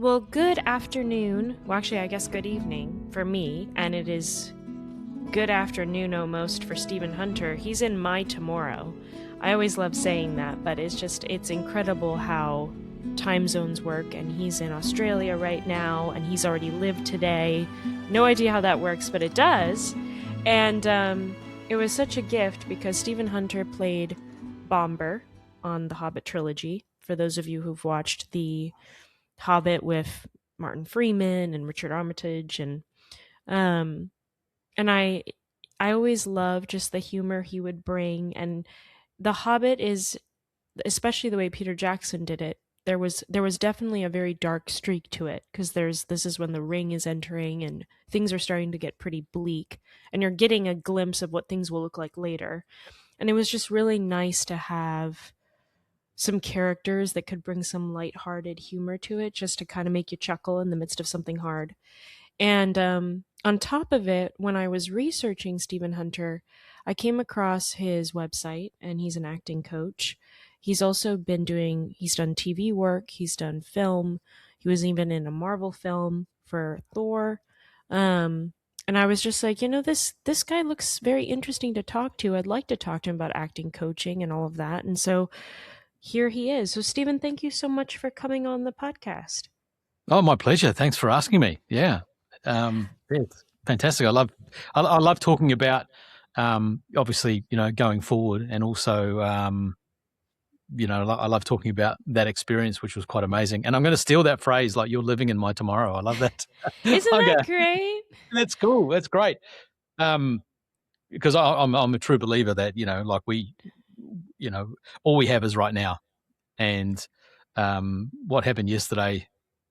Well, good afternoon. Well, actually, I guess good evening for me, and it is good afternoon almost for Stephen Hunter. He's in my tomorrow. I always love saying that, but it's incredible how time zones work, and he's in Australia right now, and he's already lived today. No idea how that works, but it does. And it was such a gift because Stephen Hunter played Bombur on the Hobbit trilogy. For those of you who've watched the Hobbit with Martin Freeman and Richard Armitage, um and I always loved just the humor he would bring. And the Hobbit is, especially the way Peter Jackson did it, there was definitely a very dark streak to it, because this is when the ring is entering and things are starting to get pretty bleak, and you're getting a glimpse of what things will look like later. And it was just really nice to have some characters that could bring some lighthearted humor to it, just to kind of make you chuckle in the midst of something hard. And on top of it, when I was researching Stephen Hunter, I came across his website, and he's an acting coach. He's also he's done TV work, he's done film. He was even in a Marvel film for Thor. And I was just like, this guy looks very interesting to talk to. I'd like to talk to him about acting coaching and all of that. And so here he is. So, Stephen, thank you so much for coming on the podcast. Oh, my pleasure. Thanks for asking me. Yeah, it's fantastic. I love talking about obviously going forward, and also I love talking about that experience, which was quite amazing. And I'm going to steal that phrase, like, you're living in my tomorrow. I love that. Isn't that great? That's cool. That's great. Because I'm a true believer that like all we have is right now, and what happened yesterday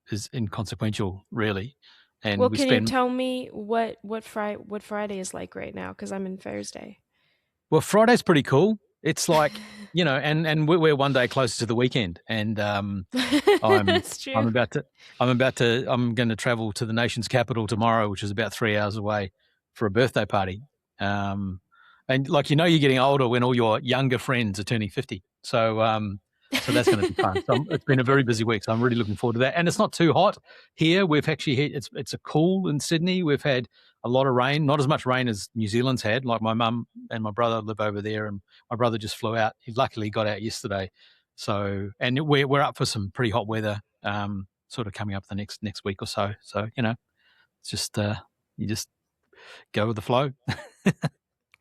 is inconsequential, really. And well, can you tell me what Friday is like right now? Because I'm in Thursday. Well, Friday's pretty cool. It's like and we're one day closer to the weekend, and That's true. I'm going to travel to the nation's capital tomorrow, which is about 3 hours away, for a birthday party. And like you're getting older when all your younger friends are turning 50. So that's going to be fun. So it's been a very busy week, so I'm really looking forward to that. And it's not too hot here. We've actually it's a cool in Sydney. We've had a lot of rain, not as much rain as New Zealand's had. Like, my mum and my brother live over there, and my brother just flew out. He luckily got out yesterday. So, and we're up for some pretty hot weather, sort of coming up the next week or so. So it's just you just go with the flow.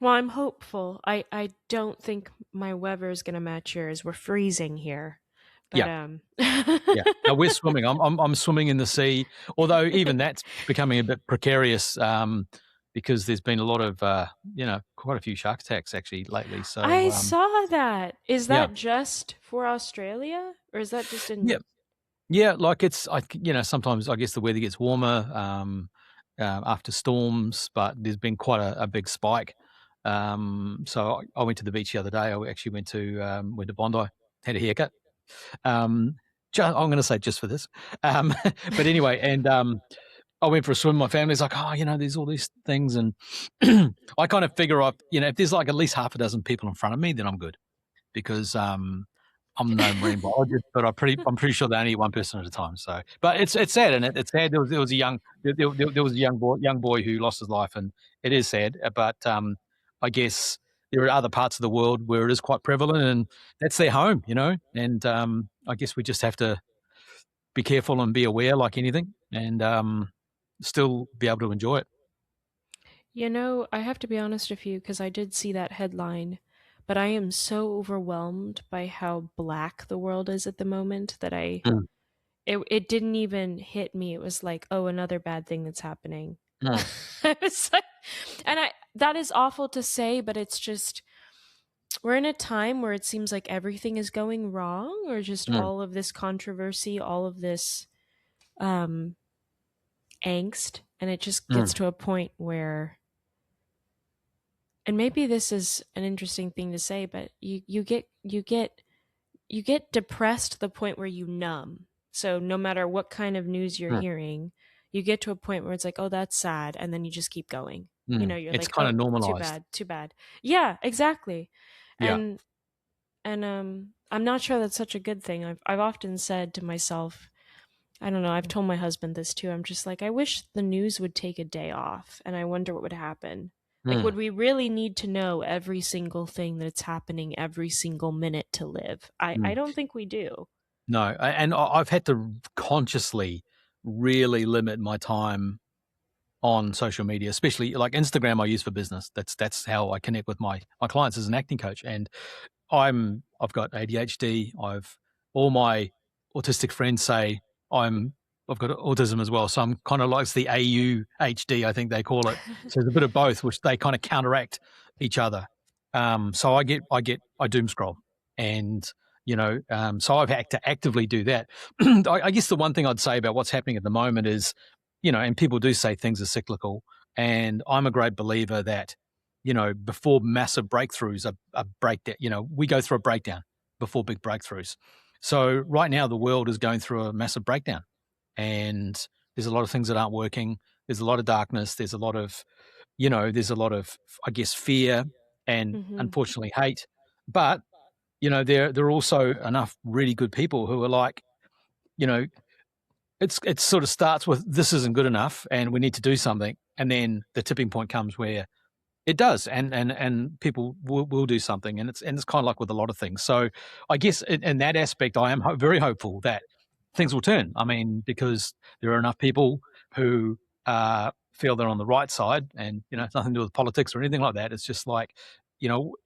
Well, I'm hopeful. I don't think my weather is going to match yours. We're freezing here. But, yeah. Yeah. No, we're swimming. I'm swimming in the sea. Although even that's becoming a bit precarious, because there's been a lot of quite a few shark attacks actually lately. So I saw that. Is that just for Australia, or is that just in? Yeah. Like, it's sometimes I guess the weather gets warmer after storms, but there's been quite a big spike. So I went to the beach the other day. I actually went to Bondi, had a haircut. I'm going to say just for this. But anyway, and I went for a swim. My family's like, there's all these things. And I kind of figure up, if there's like at least half a dozen people in front of me, then I'm good, because I'm no marine biologist, but I'm pretty sure they're only one person at a time. So, but it's sad, and it's sad. There was a young boy who lost his life, and it is sad. But I guess there are other parts of the world where it is quite prevalent, and that's their home, And I guess we just have to be careful and be aware, like anything, and still be able to enjoy it. I have to be honest with you, because I did see that headline, but I am so overwhelmed by how black the world is at the moment that it didn't even hit me. It was like, oh, another bad thing that's happening. It's like, and that is awful to say, but it's just, we're in a time where it seems like everything is going wrong, or just all of this controversy, all of this angst, and it just gets to a point where, and maybe this is an interesting thing to say, but you get depressed to the point where you numb. So no matter what kind of news you're hearing, you get to a point where it's like, oh, that's sad, and then you just keep going. You're it's like, kind of normalized. Too bad. Yeah, exactly. Yeah. And I'm not sure that's such a good thing. I've often said to myself, I don't know. I've told my husband this too. I'm just like, I wish the news would take a day off, and I wonder what would happen. Like, Mm, would we really need to know every single thing that's happening every single minute to live? I mm. don't think we do. No, and I've had to consciously really limit my time on social media, especially like Instagram. I use for business. That's how I connect with my clients as an acting coach. And I've got ADHD. I've all my autistic friends say I've got autism as well. So I'm kind of like the AUHD, I think they call it. So there's a bit of both, which they kind of counteract each other. So I doom scroll, and so I've had to actively do that. I guess the one thing I'd say about what's happening at the moment is, and people do say things are cyclical, and I'm a great believer that before massive breakthroughs, a breakdown, we go through a breakdown before big breakthroughs. So right now, the world is going through a massive breakdown, and there's a lot of things that aren't working. There's a lot of darkness. There's a lot of, I guess, fear and Hmm. unfortunately hate. But, there are also enough really good people who are like, you know, it sort of starts with this isn't good enough and we need to do something. And then the tipping point comes where it does, and people will do something, and it's kind of like with a lot of things. So I guess in that aspect, I am very hopeful that things will turn. I mean, because there are enough people who feel they're on the right side, and it's nothing to do with politics or anything like that. It's just like, you know,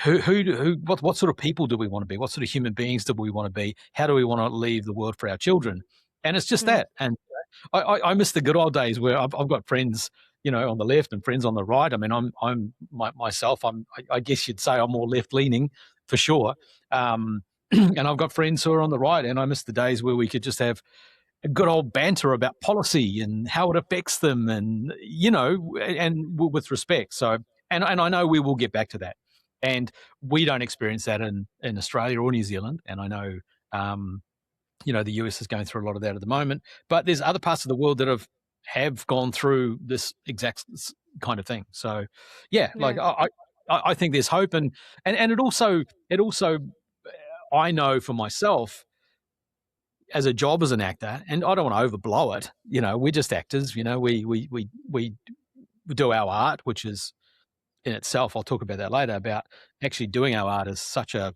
what sort of people do we want to be? What sort of human beings do we want to be? How do we want to leave the world for our children? And it's just Hmm. that. And I miss the good old days where I've got friends, on the left and friends on the right. I mean, myself. I guess you'd say I'm more left leaning for sure. And I've got friends who are on the right, and I miss the days where we could just have a good old banter about policy and how it affects them, and with respect. So, and I know we will get back to that, and we don't experience that in Australia or New Zealand, and I know. The US is going through a lot of that at the moment, but there's other parts of the world that have gone through this exact kind of thing. So, yeah, like Yeah. I think there's hope, and it also I know for myself as a job as an actor, and I don't want to overblow it. We're just actors. We do our art, which is in itself. I'll talk about that later. About actually doing our art is such an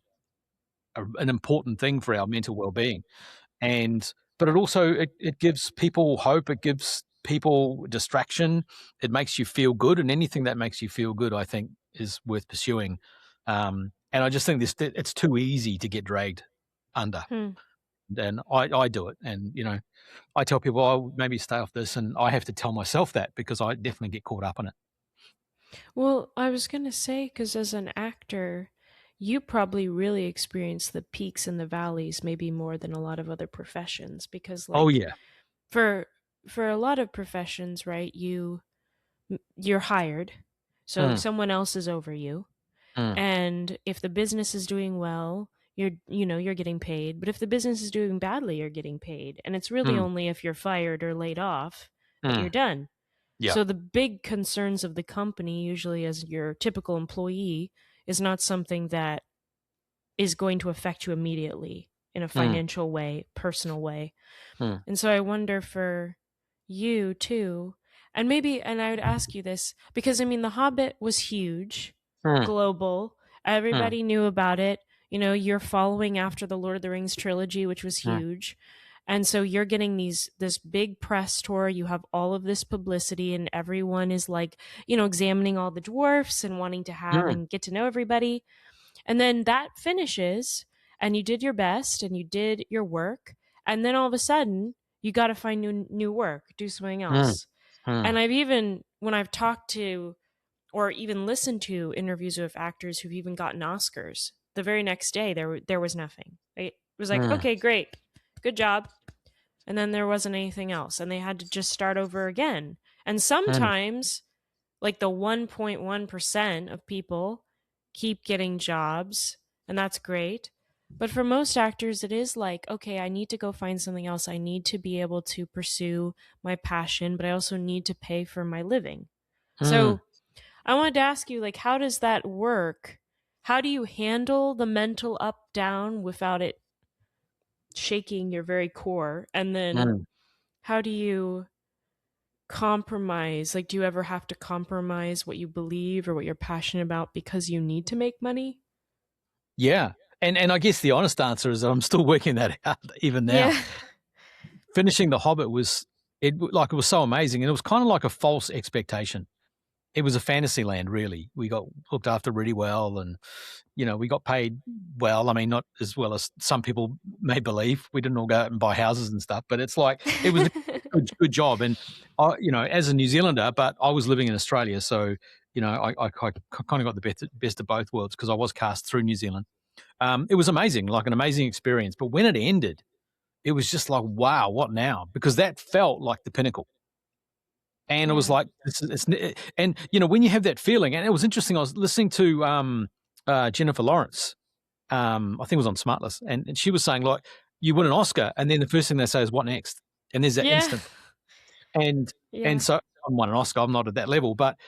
important thing for our mental well-being. But it also it gives people hope. It gives people distraction. It makes you feel good, and anything that makes you feel good, I think, is worth pursuing. And I just think it's too easy to get dragged under. Hmm. And I do it, and I tell people, "Oh, maybe stay off this," and I have to tell myself that because I definitely get caught up in it. Well, I was going to say, because as an actor, you probably really experience the peaks and the valleys maybe more than a lot of other professions because Oh like yeah. for a lot of professions, right, you're hired. So Mm, someone else is over you. mm, And if the business is doing well, you're getting paid. But if the business is doing badly, you're getting paid. And it's really mm, only if you're fired or laid off that you're mm. done. Yeah. So the big concerns of the company, usually as your typical employee, is not something that is going to affect you immediately in a Mm, financial way, personal way. mm, And so I wonder for you too, and I would ask you this because I mean, The Hobbit was huge, mm, global, mm, everybody knew about it. You're following after the Lord of the Rings trilogy, which was mm, huge. And so you're getting this big press tour, you have all of this publicity, and everyone is like, examining all the dwarfs and wanting to have mm, and get to know everybody. And then that finishes, and you did your best and you did your work. And then all of a sudden, you got to find new work, do something mm, else. mm, And I've even, when I've talked to or even listened to interviews with actors who've even gotten Oscars, the very next day, there was nothing. It was like, mm, okay, great, good job. And then there wasn't anything else. And they had to just start over again. And mm, sometimes like the 1.1% of people keep getting jobs, and that's great. But for most actors, it is like, okay, I need to go find something else. I need to be able to pursue my passion, but I also need to pay for my living. mm. So I wanted to ask you, like, how does that work? How do you handle the mental up down without it shaking your very core. And then Mm. how do you compromise? Like, do you ever have to compromise what you believe or what you're passionate about because you need to make money? Yeah. And I guess the honest answer is that I'm still working that out even now. Yeah. Finishing The Hobbit was it was so amazing, and it was kind of like a false expectation. It was a fantasy land, really. We got looked after really well, and we got paid well. I mean, not as well as some people may believe. We didn't all go out and buy houses and stuff, but it's like it was a good job. And as a New Zealander, but I was living in Australia, so I kind of got the best of both worlds because I was cast through New Zealand. It was amazing, like an amazing experience. But when it ended, it was just like, wow, what now? Because that felt like the pinnacle. And it was Yeah. like, and when you have that feeling, and it was interesting. I was listening to Jennifer Lawrence. I think it was on Smartless, and she was saying, like, you win an Oscar, and then the first thing they say is, "What next?" And there's that Yeah. instant, and Yeah. so I won an Oscar. I'm not at that level, but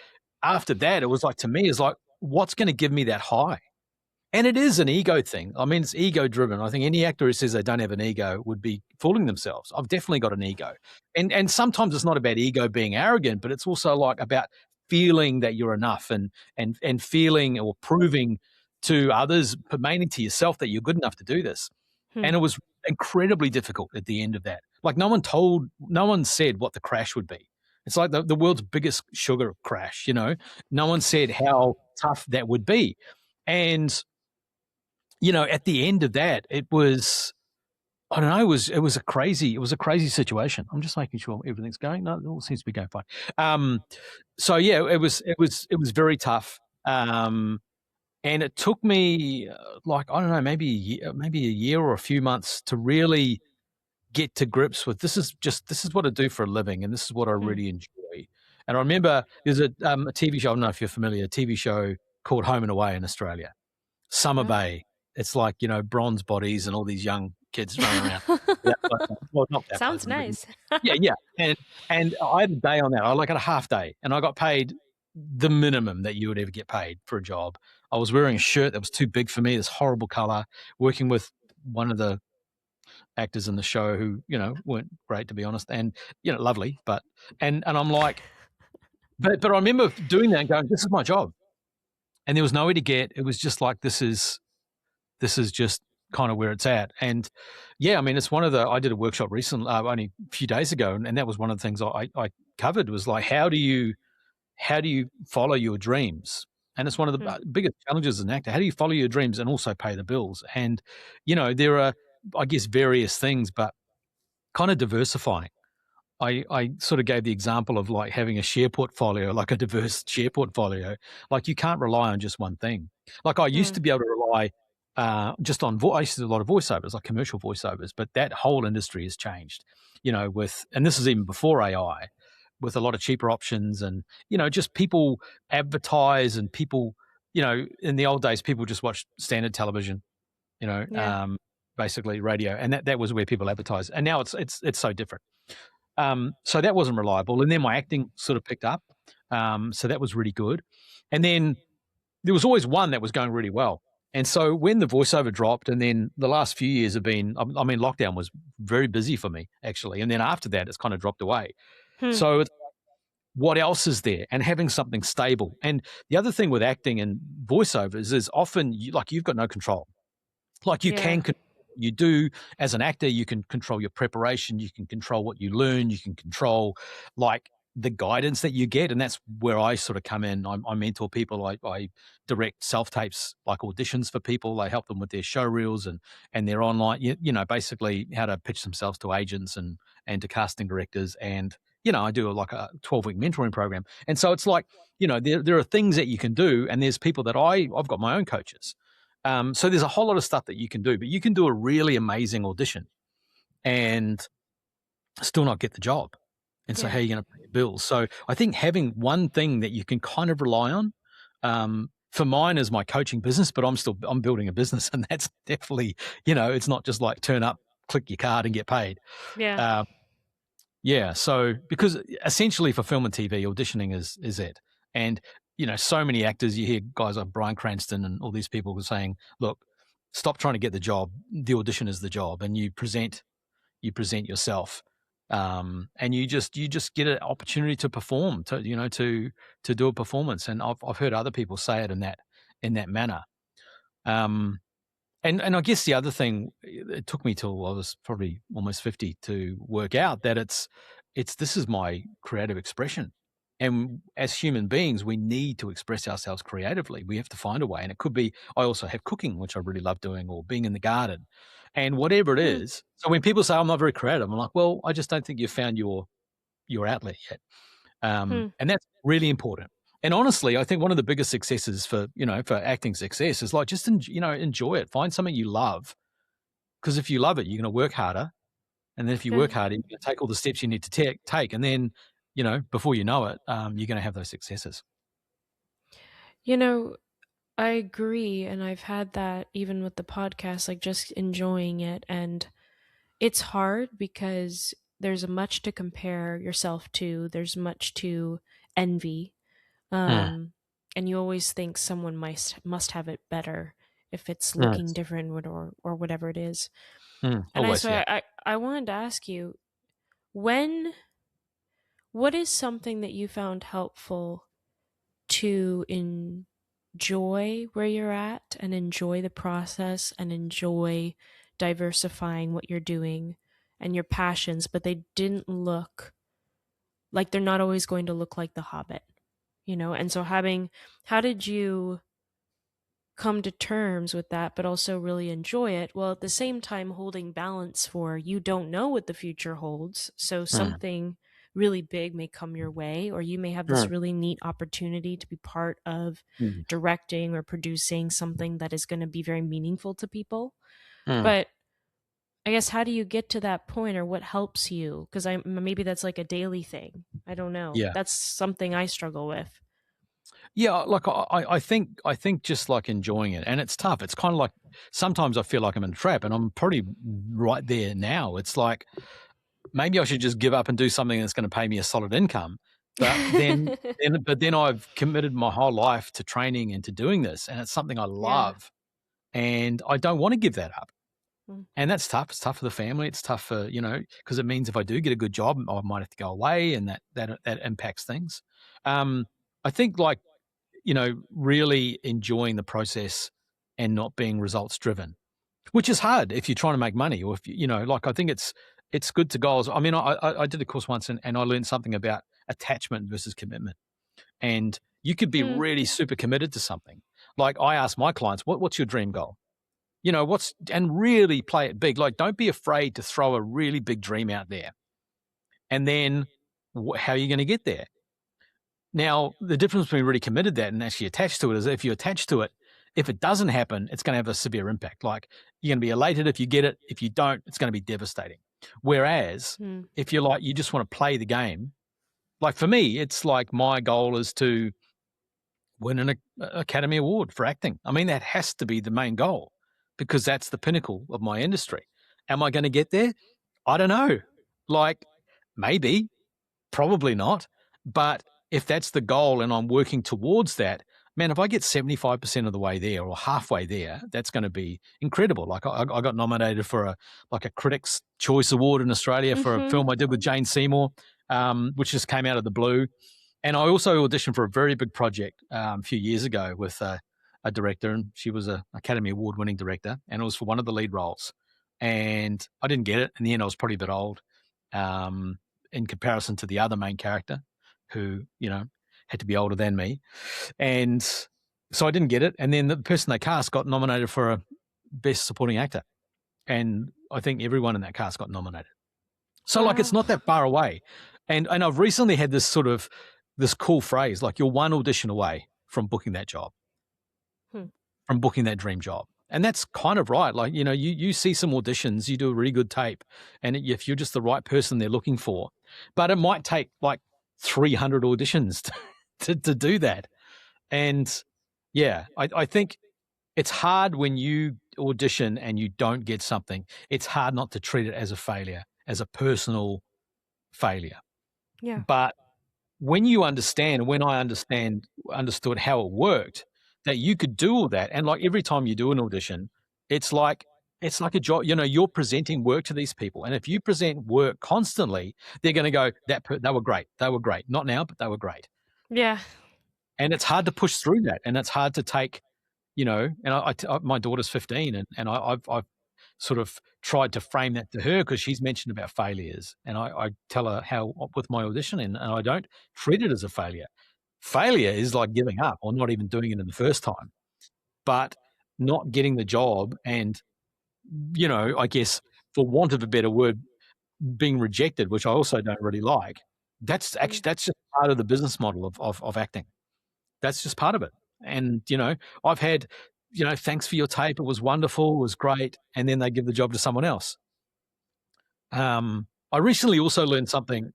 after that, it was like, to me, is like, what's going to give me that high? And it is an ego thing. I mean, it's ego driven. I think any actor who says they don't have an ego would be fooling themselves. I've definitely got an ego. And sometimes it's not about ego being arrogant, but it's also like about feeling that you're enough and feeling or proving to others, but mainly to yourself, that you're good enough to do this. Hmm. And it was incredibly difficult at the end of that. Like no one said what the crash would be. It's like the world's biggest sugar crash, No one said how tough that would be. And at the end of that, it was, I don't know, it was a crazy situation. I'm just making sure everything's going. No, it all seems to be going fine. So yeah, it was very tough. And it took me like, I don't know, maybe a year or a few months to really get to grips with this is what I do for a living, and this is what I Hmm. really enjoy. And I remember there's a TV show, I don't know if you're familiar, a TV show called Home and Away in Australia. Summer No. Bay. It's like, bronze bodies and all these young kids running around. That place. Well, not that place. Sounds nice. Yeah, yeah. And I had a day on that. I like had a half day, and I got paid the minimum that you would ever get paid for a job. I was wearing a shirt that was too big for me, this horrible color, working with one of the actors in the show who, weren't great, to be honest, and, lovely, but and I'm like, but I remember doing that and going, this is my job. And there was nowhere to get. It was just like, this is just kind of where it's at. And yeah, I mean, it's one of I did a workshop recently, only a few days ago, and that was one of the things I covered was like, how do you follow your dreams? And it's one of the biggest challenges as an actor. How do you follow your dreams and also pay the bills? And, there are, I guess, various things, but kind of diversifying. I sort of gave the example of like having a share portfolio, like a diverse share portfolio. Like you can't rely on just one thing. Like I used to be able to rely just on I used to do a lot of voiceovers, like commercial voiceovers, but that whole industry has changed, and this is even before AI, with a lot of cheaper options and, just people advertise and people, in the old days, people just watched standard television, Yeah. basically radio. And that was where people advertise. And now it's so different. So that wasn't reliable. And then my acting sort of picked up. So that was really good. And then there was always one that was going really well. And so when the voiceover dropped, and then the last few years have been, I mean, lockdown was very busy for me, actually. And then after that, it's kind of dropped away. Hmm. So it's, what else is there? And having something stable. And the other thing with acting and voiceovers is often you've got no control. Like you Yeah. you do as an actor, you can control your preparation, you can control what you learn, you can control like the guidance that you get. And that's where I sort of come in. I mentor people. I direct self-tapes, like auditions for people. I help them with their show reels and their online, basically how to pitch themselves to agents and to casting directors. And, I do like a 12-week mentoring program. And so it's like, there are things that you can do, and there's people that I've got my own coaches. So there's a whole lot of stuff that you can do, but you can do a really amazing audition and still not get the job. And so how are you going to pay your bills? So I think having one thing that you can kind of rely on, for mine is my coaching business, but I'm building a business, and that's definitely, it's not just like turn up, click your card and get paid. Yeah. Yeah. So because essentially for film and TV, auditioning is it. And, so many actors, you hear guys like Bryan Cranston and all these people were saying, look, stop trying to get the job. The audition is the job, and you present yourself, and you just get an opportunity to perform, to do a performance. And I've heard other people say it in that manner. And I guess the other thing, it took me till I was probably almost 50 to work out that this is my creative expression. And as human beings, we need to express ourselves creatively. We have to find a way. And it could be, I also have cooking, which I really love doing, or being in the garden, and whatever it Hmm. is. So when people say I'm not very creative, I'm like, well, I just don't think you've found your outlet yet. Hmm. And that's really important. And honestly, I think one of the biggest successes for acting success is like, just enjoy it. Find something you love, because if you love it, you're going to work harder. And then if you Yeah. work harder, you're going to take all the steps you need to take. And then, before you know it, you're going to have those successes. You know, I agree, and I've had that even with the podcast, like just enjoying it. And it's hard because there's much to compare yourself to, there's much to envy. Mm, Um, and you always think someone must have it better if it's mm, looking different or whatever it is. And I always, so yeah. I wanted to ask you, when what is something that you found helpful to enjoy where you're at and enjoy the process and enjoy diversifying what you're doing and your passions, but they didn't look like, they're not always going to look like The Hobbit, you know? And so how did you come to terms with that, but also really enjoy it, while at the same time holding balance for, you don't know what the future holds. So Mm, something really big may come your way, or you may have this mm, really neat opportunity to be part of mm, directing or producing something that is going to be very meaningful to people. mm. But I guess, how do you get to that point, or what helps you? Because maybe that's like a daily thing. I don't know. Yeah. That's something I struggle with. Yeah, like I think just like enjoying it, and it's tough. It's kind of like sometimes I feel like I'm in a trap, and I'm pretty right there now. It's like maybe I should just give up and do something that's going to pay me a solid income. But then I've committed my whole life to training and to doing this, and it's something I Yeah. love, and I don't want to give that up. Mm. And that's tough. It's tough for the family. It's tough for, because it means if I do get a good job, I might have to go away, and that impacts things. I think like, really enjoying the process and not being results driven, which is hard if you're trying to make money, or if like, I think it's good to goals. I mean, I did a course once, and I learned something about attachment versus commitment. And you could be Hmm. really super committed to something. Like I ask my clients, what's your dream goal? And really play it big. Like, don't be afraid to throw a really big dream out there. And then how are you going to get there? Now, the difference between really committed that and actually attached to it is, if you attach to it, if it doesn't happen, it's going to have a severe impact. Like, you're going to be elated if you get it. If you don't, it's going to be devastating. Whereas Hmm. if you're like, you just want to play the game, like for me, it's like my goal is to win an Academy Award for acting. I mean, that has to be the main goal, because that's the pinnacle of my industry. Am I going to get there? I don't know. Like, maybe, probably not. But if that's the goal and I'm working towards that, man, if I get 75% of the way there or halfway there, that's going to be incredible. Like, I got nominated for a Critics' Choice Award in Australia for a Mm-hmm. film I did with Jane Seymour, which just came out of the blue. And I also auditioned for a very big project a few years ago with a director, and she was an Academy Award-winning director, and it was for one of the lead roles. And I didn't get it. In the end, I was probably a bit old um, in comparison to the other main character, who had to be older than me, and so I didn't get it. And then the person they cast got nominated for a Best Supporting Actor, and I think everyone in that cast got nominated. So like, it's Wow. not that far away. And I've recently had this cool phrase, like, you're one audition away from booking that job, Hmm. from booking that dream job. And that's kind of right. Like, you see some auditions, you do a really good tape, and if you're just the right person they're looking for, but it might take like 300 auditions to do that. And yeah, I think it's hard when you audition and you don't get something. It's hard not to treat it as a failure, as a personal failure. Yeah. But when you understand, when I understood how it worked, that you could do all that, and like every time you do an audition, It's like a job. You're presenting work to these people, and if you present work constantly, they're going to go, they were great. They were great. Not now, but they were great. Yeah. And it's hard to push through that, and it's hard to take, and my daughter's 15, and I've sort of tried to frame that to her because she's mentioned about failures, and I tell her how with my auditioning, and I don't treat it as a failure. Failure is like giving up or not even doing it in the first time, but not getting the job and, I guess for want of a better word, being rejected, which I also don't really like. That's just part of the business model of acting. That's just part of it. And, I've had, thanks for your tape. It was wonderful. It was great. And then they give the job to someone else. I recently also learned something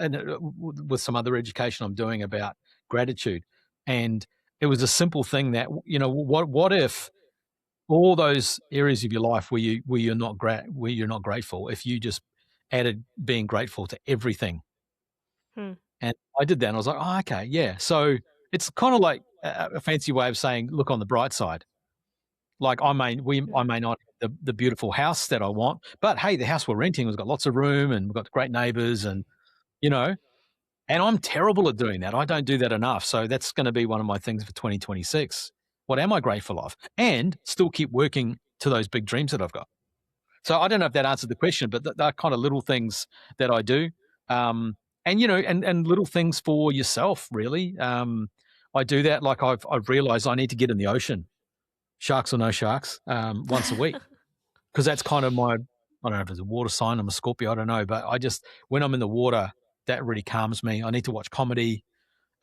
with some other education I'm doing about gratitude. And it was a simple thing that, what if all those areas of your life where you're not grateful, if you just added being grateful to everything. And I did that, and I was like, oh, okay, yeah. So it's kind of like a fancy way of saying, look on the bright side. Like I may not have the beautiful house that I want, but hey, the house we're renting has got lots of room, and we've got great neighbors, and and I'm terrible at doing that. I don't do that enough. So that's going to be one of my things for 2026. What am I grateful of? And still keep working to those big dreams that I've got. So I don't know if that answered the question, but they're kind of little things that I do. And and little things for yourself, really. I do that. Like I've realized I need to get in the ocean, sharks or no sharks, once a week, because that's kind of I don't know if it's a water sign. I'm a Scorpio. I don't know, but when I'm in the water, that really calms me. I need to watch comedy.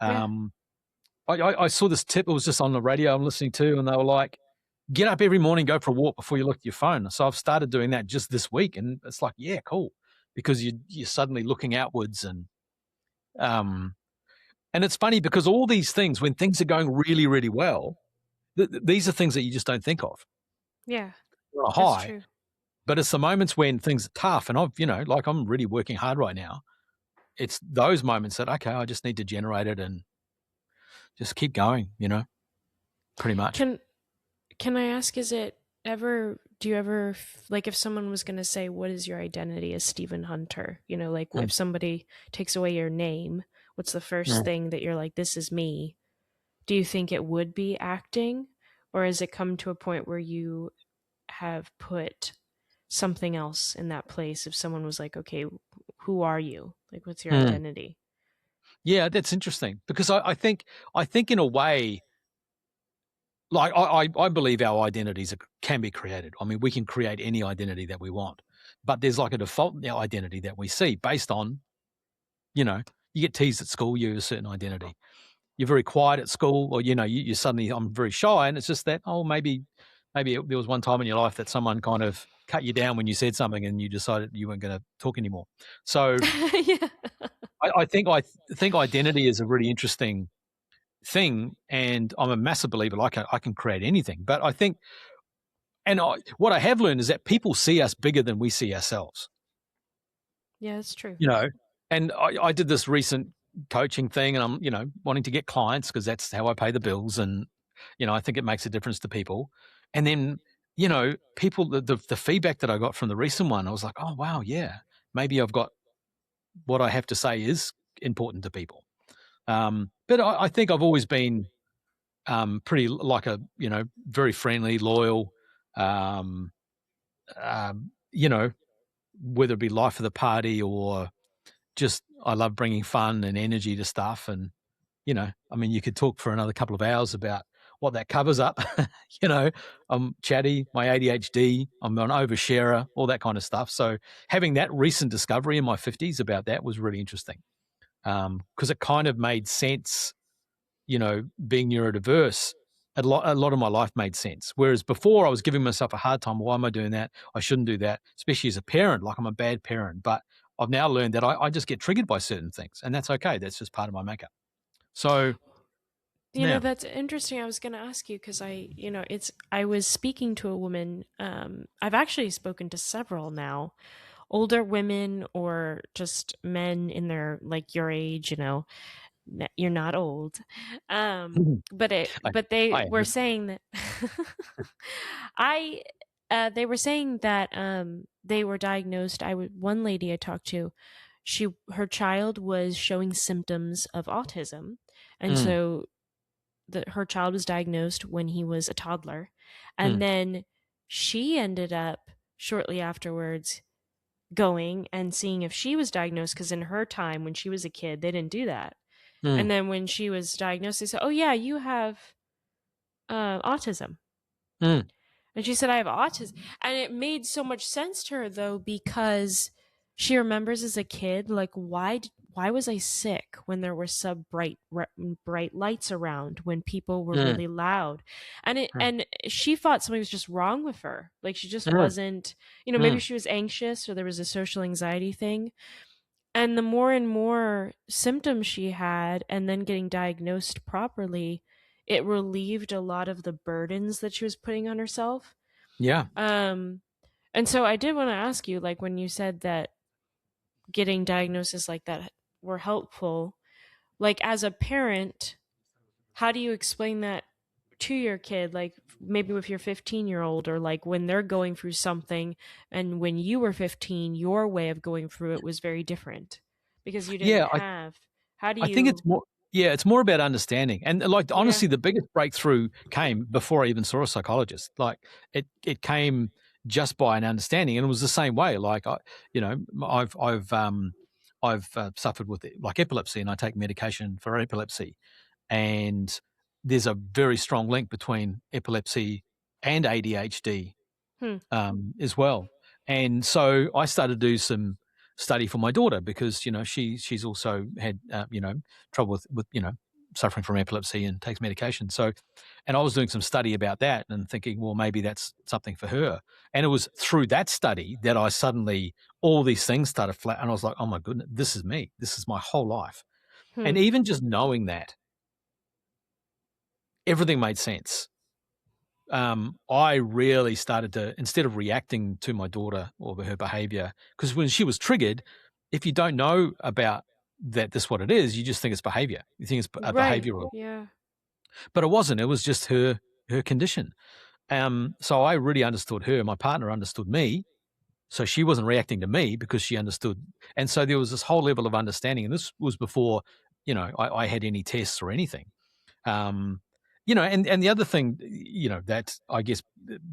I saw this tip. It was just on the radio I'm listening to, and they were like, get up every morning, go for a walk before you look at your phone. So I've started doing that just this week, and it's like, yeah, cool, because you're suddenly looking outwards, and it's funny because all these things, when things are going really, really well, these are things that you just don't think of. Yeah, you're on a high, true. But it's the moments when things are tough, and like I'm really working hard right now. It's those moments that, okay, I just need to generate it and just keep going, pretty much. Can I ask, do you ever, like if someone was going to say, what is your identity as Stephen Hunter? If somebody takes away your name, what's the first thing that you're like, this is me? Do you think it would be acting? Or has it come to a point where you have put something else in that place? If someone was like, okay, who are you? Like, what's your identity? Yeah, that's interesting, because I think in a way, like I believe our identities can be created. I mean, we can create any identity that we want, but there's like a default identity that we see based on, you get teased at school, you have a certain identity. You're very quiet at school, or you suddenly, I'm very shy, and it's just that, maybe there was one time in your life that someone kind of cut you down when you said something, and you decided you weren't going to talk anymore. So yeah. I think identity is a really interesting thing, and I'm a massive believer. Like I can create anything, but I think, what I have learned is that people see us bigger than we see ourselves. Yeah, that's true. And I did this recent coaching thing, and I'm wanting to get clients because that's how I pay the bills, and I think it makes a difference to people. And then people, the feedback that I got from the recent one, I was like, oh wow, yeah, maybe I've got what I have to say is important to people. But I think I've always been pretty, like very friendly, loyal, whether it be life of the party or just, I love bringing fun and energy to stuff. And, I mean, you could talk for another couple of hours about what that covers up. I'm chatty, my ADHD, I'm an oversharer, all that kind of stuff. So having that recent discovery in my 50s about that was really interesting. Because it kind of made sense, being neurodiverse, a lot of my life made sense. Whereas before I was giving myself a hard time. Why am I doing that? I shouldn't do that, especially as a parent. Like I'm a bad parent. But I've now learned that I just get triggered by certain things, and that's okay. That's just part of my makeup. So, that's interesting. I was going to ask you, because I was speaking to a woman. I've actually spoken to several now, older women or just men in their, like, your age, you're not old. But they were saying that They were saying that they were diagnosed. One lady I talked to, her child was showing symptoms of autism, and Mm, so her child was diagnosed when he was a toddler, and mm, then she ended up shortly afterwards going and seeing if she was diagnosed, because in her time when she was a kid they didn't do that. And mm, then when she was diagnosed, they said, "Oh yeah, you have autism." mm, And she said, "I have autism." And it made so much sense to her, though, because she remembers as a kid, like, why was I sick when there were bright lights around, when people were mm, really loud? And she thought something was just wrong with her. Like, she just mm, wasn't, maybe mm. she was anxious or there was a social anxiety thing. And the more and more symptoms she had, and then getting diagnosed properly, it relieved a lot of the burdens that she was putting on herself. Yeah. Um, and so I did want to ask you, like, when you said that getting diagnosis like that were helpful, like, as a parent, how do you explain that to your kid? Like, maybe with your 15-year-old, or like when they're going through something, and when you were 15, your way of going through it was very different because you didn't Yeah, have. How do I think you? it's more about understanding. And like Yeah. honestly, the biggest breakthrough came before I even saw a psychologist. Like it came just by an understanding, and it was the same way. Like you know, I've suffered with like epilepsy, and I take medication for epilepsy, and there's a very strong link between epilepsy and ADHD Hmm. as well. And so I started to do some study for my daughter because she's also had trouble with suffering from epilepsy and takes medication. So, and I was doing some study about that and thinking, well, maybe that's something for her. And it was through that study that I suddenly all these things started flat, and I was like, oh my goodness, this is me. This is my whole life. Hmm. And even just knowing that, everything made sense. I really started to, instead of reacting to my daughter or her behavior, because when she was triggered, if you don't know about that, this what it is, you just think it's behavior. You think it's a Right. behavioral, Yeah. but it wasn't. It was just her condition. So I really understood her. My partner understood me. So she wasn't reacting to me because she understood. And so there was this whole level of understanding. And this was before, I had any tests or anything. Um, and the other thing, that I guess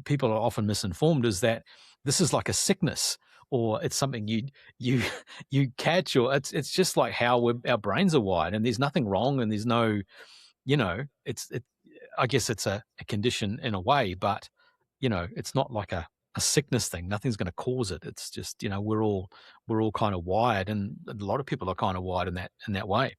people are often misinformed is that this is like a sickness or it's something you you catch, or it's just like how our brains are wired, and there's nothing wrong, and there's no, it's I guess it's a condition in a way, but it's not like a sickness thing. Nothing's going to cause it. It's just we're all kind of wired, and a lot of people are kind of wired in that way.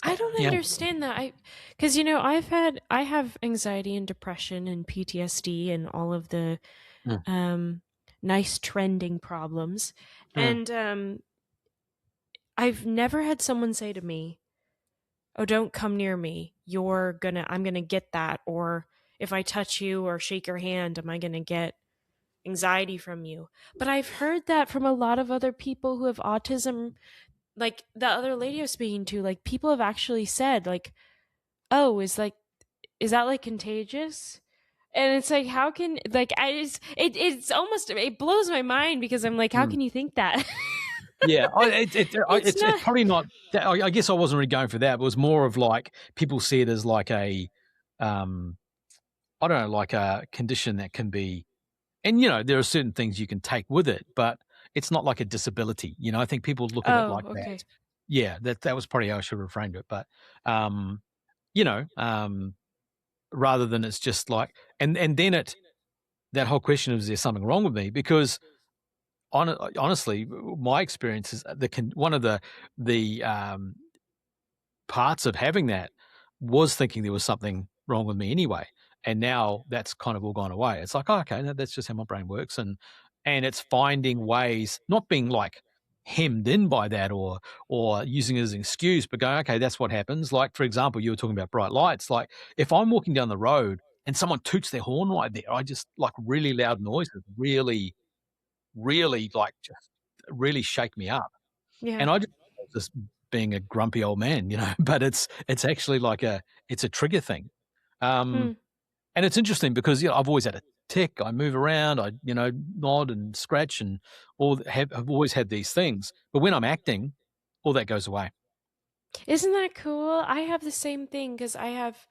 I don't Yeah. understand that. Because I have anxiety and depression and PTSD and all of the Mm, um, nice trending problems, mm, and I've never had someone say to me, "Oh, don't come near me. I'm gonna get that," or if I touch you or shake your hand, am I gonna get anxiety from you? But I've heard that from a lot of other people who have autism. Like the other lady I was speaking to, like, people have actually said, like, "Oh, is that like contagious?" And it's like, how can, like, it's almost, it blows my mind because I'm like, how mm. can you think that? Yeah, It's it's not. probably not. I guess I wasn't really going for that. It was more of like people see it as like um, I don't know, like a condition that can be, and there are certain things you can take with it, but it's not like a disability. I think people look at it Oh, like that. okay. Yeah, that was probably how I should have framed it, but um, you know, um, rather than it's just like, and then that whole question of is there something wrong with me, because honestly, my experience is one of the parts of having that was thinking there was something wrong with me anyway, and now that's kind of all gone away. It's like, oh, okay, that's just how my brain works, and it's finding ways, not being like hemmed in by that or using it as an excuse, but going, okay, that's what happens. Like for example, you were talking about bright lights. Like if I'm walking down the road and someone toots their horn right there, I just like really loud noises, really really like just really shake me up. Yeah. And I just being a grumpy old man, but it's actually like it's a trigger thing. Um, Hmm. and it's interesting because I've always had it. tick, I move around, I nod and scratch, and have always had these things. But when I'm acting, all that goes away. Isn't that cool? I have the same thing because I have,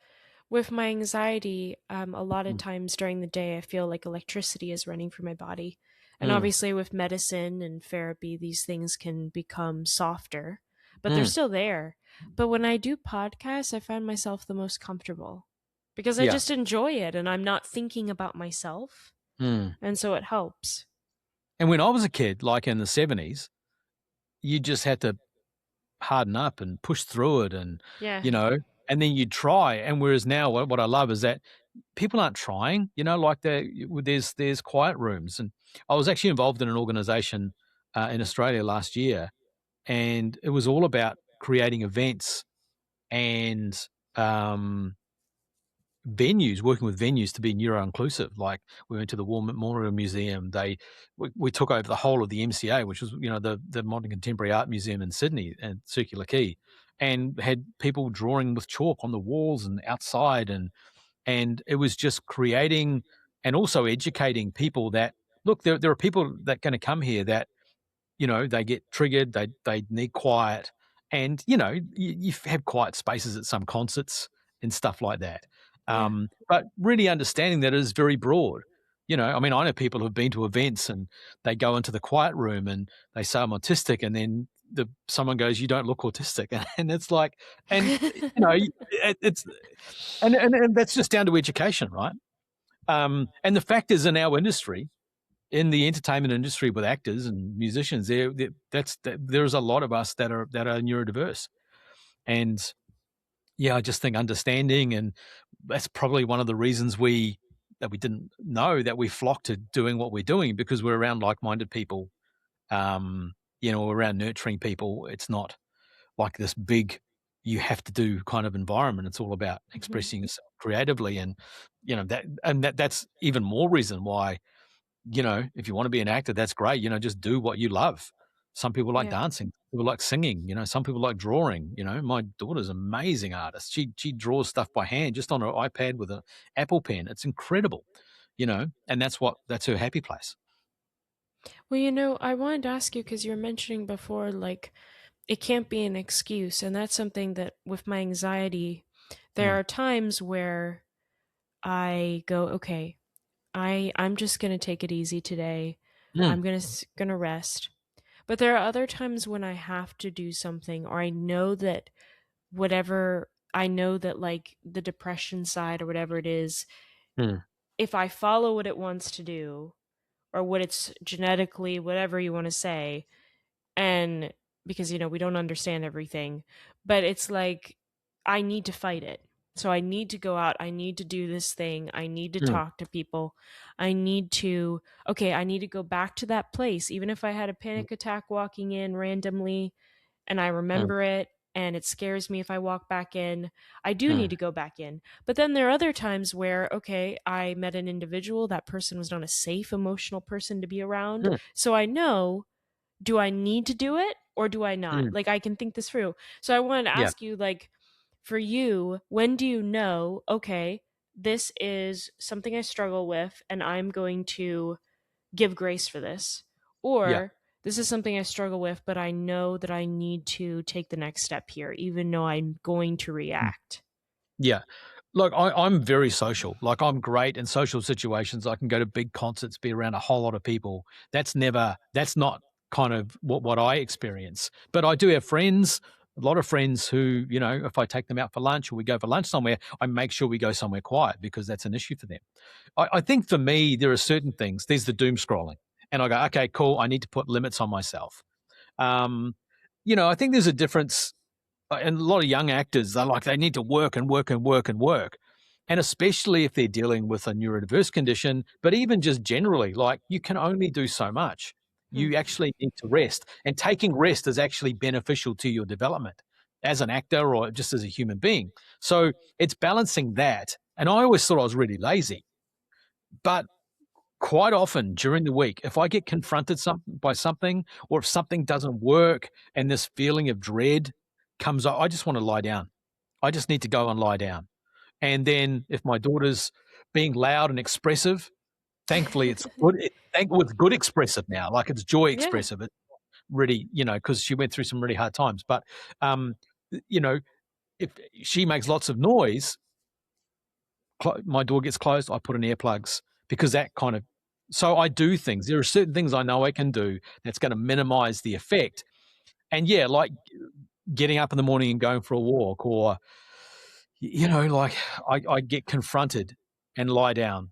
with my anxiety, a lot of Mm, times during the day, I feel like electricity is running through my body. And mm, obviously, with medicine and therapy, these things can become softer, but they're mm. still there. But when I do podcasts, I find myself the most comfortable because I Yeah. just enjoy it and I'm not thinking about myself. Mm. And so it helps. And when I was a kid, like in the 70s, you just had to harden up and push through it, and Yeah. you know, and then you try. And whereas now, what I love is that people aren't trying. Like there's quiet rooms, and I was actually involved in an organization in Australia last year, and it was all about creating events and um, venues, working with venues to be neuro inclusive. Like we went to the War Memorial Museum. We took over the whole of the MCA, which was the Modern Contemporary Art Museum in Sydney and Circular Quay, and had people drawing with chalk on the walls and outside, and it was just creating and also educating people that look, there are people that going to come here that they get triggered, they need quiet, and you have quiet spaces at some concerts and stuff like that. Yeah. But really understanding that it is very broad. I mean, I know people who've been to events and they go into the quiet room and they say I'm autistic, and then someone goes, "You don't look autistic," and it's like, and it's and that's just down to education, right? And the fact is, in our industry, in the entertainment industry with actors and musicians, there's a lot of us that are neurodiverse, and yeah, I just think understanding, and that's probably one of the reasons that we didn't know that we flocked to doing what we're doing, because we're around like-minded people, around nurturing people. It's not like this big you have to do kind of environment. It's all about Mhm. expressing yourself creatively, and that's even more reason why if you want to be an actor, that's great. Just do what you love. Some people like Yeah. dancing, people like singing, some people like drawing. My daughter's an amazing artist. She draws stuff by hand just on her iPad with an Apple pen. It's incredible, and that's her happy place. Well, I wanted to ask you because you were mentioning before, like, it can't be an excuse. And that's something that with my anxiety, there Mm, are times where I go, okay, I'm just going to take it easy today. mm, I'm going to rest. But there are other times when I have to do something, or I know that like the depression side or whatever it is, mm, if I follow what it wants to do, or what it's genetically, whatever you want to say, and because we don't understand everything, but it's like I need to fight it. So I need to go out, I need to do this thing, I need to mm, talk to people, I need to I need to go back to that place even if I had a panic attack walking in randomly and I mm, remember it and it scares me if I walk back in. I do need mm, to go back in. But then there are other times where, okay, I met an individual, that person was not a safe emotional person to be around. mm, So I know, do I need to do it or do I not? mm. Like I can think this through. So I wanted to Yeah. ask you, like, for you, when do you know, okay, this is something I struggle with and I'm going to give grace for this? Yeah. Or this is something I struggle with, but I know that I need to take the next step here, even though I'm going to Mm. react. Yeah. Look, I'm very social. Like I'm great in social situations. I can go to big concerts, be around a whole lot of people. That's not kind of what I experience. But I do have friends, a lot of friends who, if I take them out for lunch or we go for lunch somewhere, I make sure we go somewhere quiet because that's an issue for them. I think for me, there are certain things. There's the doom scrolling. And I go, okay, cool. I need to put limits on myself. Um, I think there's a difference, and a lot of young actors, they need to work and work and work and work. And especially if they're dealing with a neurodiverse condition, but even just generally, like you can only do so much. Hmm. You actually need to rest. And taking rest is actually beneficial to your development as an actor or just as a human being. So it's balancing that. And I always thought I was really lazy. But quite often during the week, if I get confronted by something, or if something doesn't work and this feeling of dread comes up, I just want to lie down. I just need to go and lie down. And then if my daughter's being loud and expressive, thankfully it's good. It's good expressive now. Like it's joy Yeah. expressive. It's really, because she went through some really hard times. But, um, you know, if she makes lots of noise, my door gets closed, I put in earplugs because that kind of. So I do things. There are certain things I know I can do that's going to minimize the effect. And yeah, like getting up in the morning and going for a walk, or like I get confronted and lie down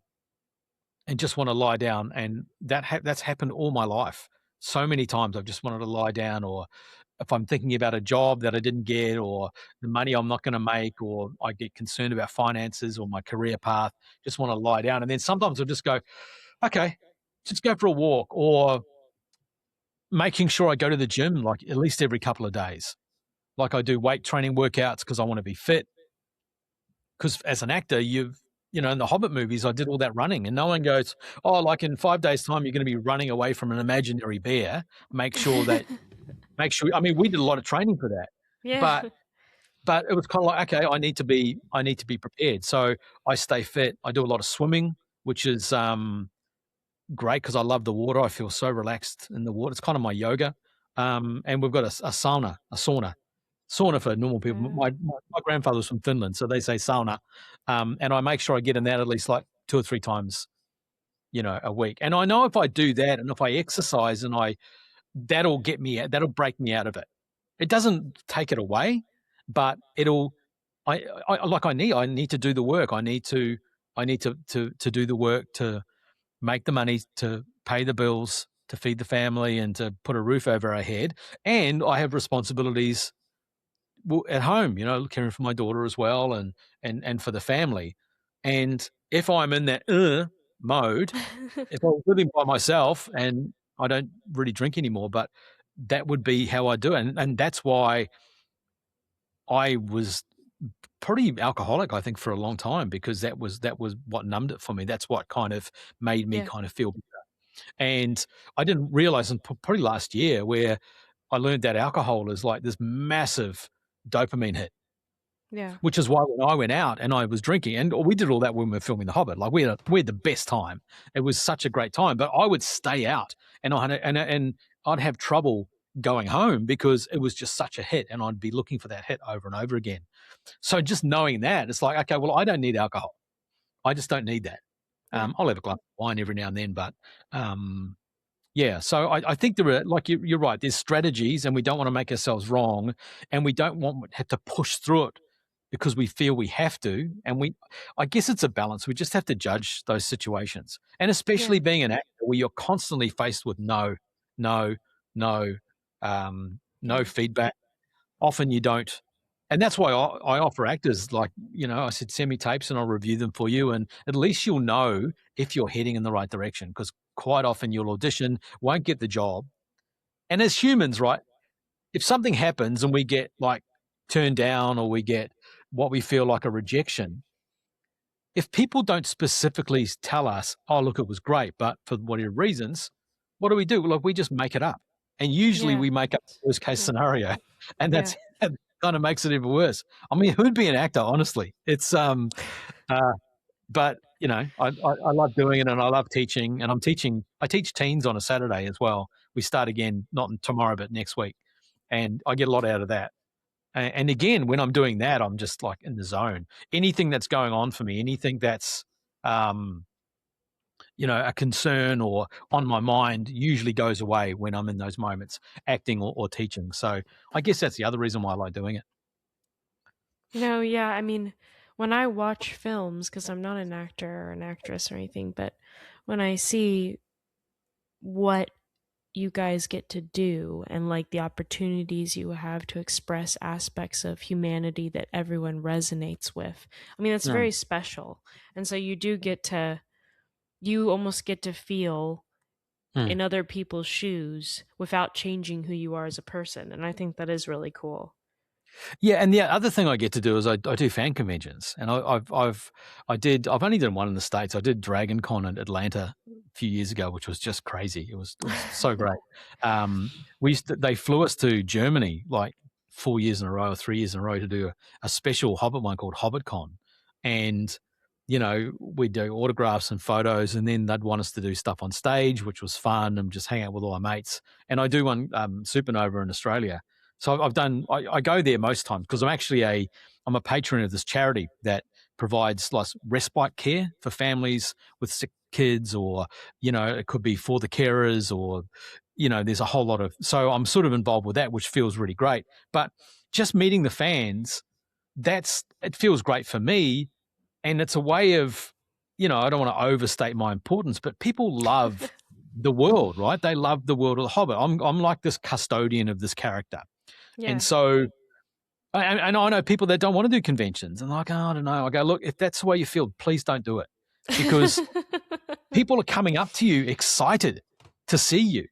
and just want to lie down, and that's happened all my life. So many times I've just wanted to lie down, or if I'm thinking about a job that I didn't get, or the money I'm not going to make, or I get concerned about finances or my career path, just want to lie down. And then sometimes I'll just go, okay, just go for a walk, or making sure I go to the gym like at least every couple of days. Like I do weight training workouts because I want to be fit. Because as an actor, in the Hobbit movies, I did all that running, and no one goes, oh, like in 5 days' time, you're going to be running away from an imaginary bear. Make sure. I mean, we did a lot of training for that, Yeah. but it was kind of like, okay, I need to be prepared. So I stay fit. I do a lot of swimming, which is great because I love the water. I feel so relaxed in the water. It's kind of my yoga. And we've got a sauna for normal people. Uh, My grandfather was from Finland, so they say sauna. And I make sure I get in that at least like 2 or 3 times, a week. And I know if I do that and if I exercise that'll break me out of it. It doesn't take it away, but I need to do the work. I need to do the work to make the money to pay the bills, to feed the family, and to put a roof over our head. And I have responsibilities at home, caring for my daughter as well, and for the family. And if I'm in that mode, if I was living by myself and I don't really drink anymore, but that would be how I do it. And that's why I was pretty alcoholic, I think, for a long time, because that was what numbed it for me. That's what kind of made me yeah. kind of feel better. And I didn't realize until probably last year where I learned that alcohol is like this massive dopamine hit, Yeah. which is why when I went out and I was drinking, and we did all that when we were filming The Hobbit, like we had the best time. It was such a great time, but I would stay out and I'd have trouble going home because it was just such a hit, and I'd be looking for that hit over and over again. So just knowing that, it's like, okay, well, I don't need alcohol. I just don't need that. Yeah. I'll have a glass of wine every now and then, but yeah. So I think there are, like you're right. There's strategies, and we don't want to make ourselves wrong, and we don't want to have to push through it because we feel we have to. And I guess it's a balance. We just have to judge those situations, and Yeah. especially being an actor where you're constantly faced with no, no, no, no Yeah. feedback. Often you don't. And that's why I offer actors, like, I said, send me tapes and I'll review them for you. And at least you'll know if you're heading in the right direction, because quite often you'll audition, won't get the job. And as humans, right, if something happens and we get like turned down, or we get what we feel like a rejection, if people don't specifically tell us, oh, look, it was great, but for whatever reasons, what do we do? Well, we just make it up. And usually Yeah. we make up the worst case Yeah. scenario. And Yeah. that kind of makes it even worse. I mean, who'd be an actor, honestly? It's, but I love doing it, and I love teaching, and I teach teens on a Saturday as well. We start again, not tomorrow, but next week. And I get a lot out of that. And again, when I'm doing that, I'm just like in the zone. Anything that's going on for me, anything that's, a concern or on my mind, usually goes away when I'm in those moments, acting or teaching. So I guess that's the other reason why I like doing it. Yeah, I mean, when I watch films, because I'm not an actor or an actress or anything, but when I see what you guys get to do and like the opportunities you have to express aspects of humanity that everyone resonates with, I mean, that's Mm. very special. And so you almost get to feel Mm. in other people's shoes without changing who you are as a person. And I think that is really cool. Yeah, and the other thing I get to do is I do fan conventions, and I've only done one in the States. I did Dragon Con in Atlanta a few years ago, which was just crazy. It was so great. They flew us to Germany like 4 years in a row or 3 years in a row to do a special Hobbit one called Hobbit Con, and we'd do autographs and photos, and then they'd want us to do stuff on stage, which was fun, and just hang out with all our mates. And I do one Supernova in Australia. So I go there most times because I'm a patron of this charity that provides like respite care for families with sick kids, or, it could be for the carers, or, there's a whole lot of, so I'm sort of involved with that, which feels really great. But just meeting the fans, it feels great for me. And it's a way of, I don't want to overstate my importance, but people love the world, right? They love the world of the Hobbit. I'm like this custodian of this character. And Yeah. so, and I know people that don't want to do conventions, and like, oh, I don't know. I go, look, if that's the way you feel, please don't do it, because people are coming up to you excited to see you.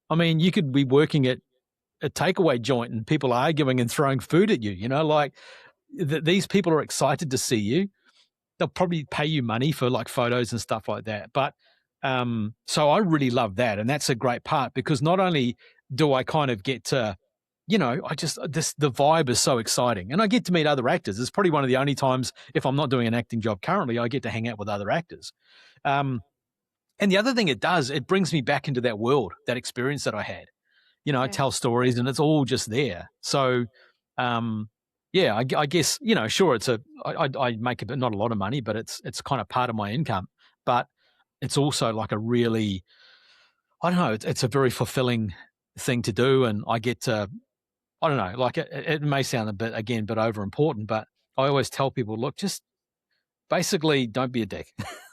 I mean, you could be working at a takeaway joint and people arguing and throwing food at you, these people are excited to see you. They'll probably pay you money for like photos and stuff like that. But so I really love that. And that's a great part, because not only do I kind of get to, the vibe is so exciting, and I get to meet other actors. It's probably one of the only times, if I'm not doing an acting job currently, I get to hang out with other actors. And the other thing it does, it brings me back into that world, that experience that I had. I tell stories, and it's all just there. So, I guess, sure, I make not a lot of money, but it's kind of part of my income. But it's also like a really, I don't know, it's a very fulfilling thing to do, and I get to, I don't know, like it may sound a bit over important, but I always tell people, look, just basically don't be a dick.